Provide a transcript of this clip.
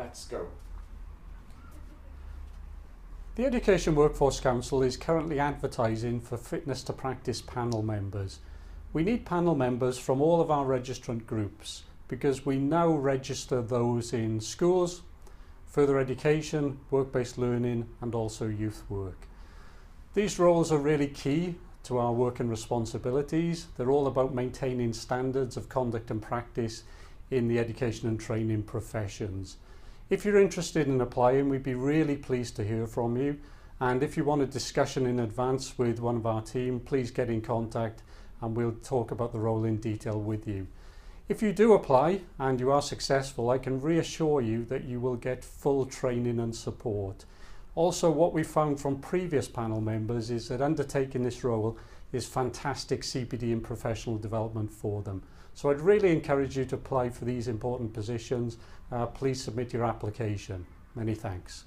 Let's go. The Education Workforce Council is currently advertising for Fitness to Practice panel members. We need panel members from all of our registrant groups because we now register those in schools, further education, work-based learning and also youth work. These roles are really key to our work and responsibilities. They're all about maintaining standards of conduct and practice in the education and training professions. If you're interested in applying, we'd be really pleased to hear from you. And if you want a discussion in advance with one of our team, please get in contact and we'll talk about the role in detail with you. If you do apply and you are successful, I can reassure you that you will get full training and support. Also, what we found from previous panel members is that undertaking this role is fantastic CPD and professional development for them. So I'd really encourage you to apply for these important positions. Please submit your application. Many thanks.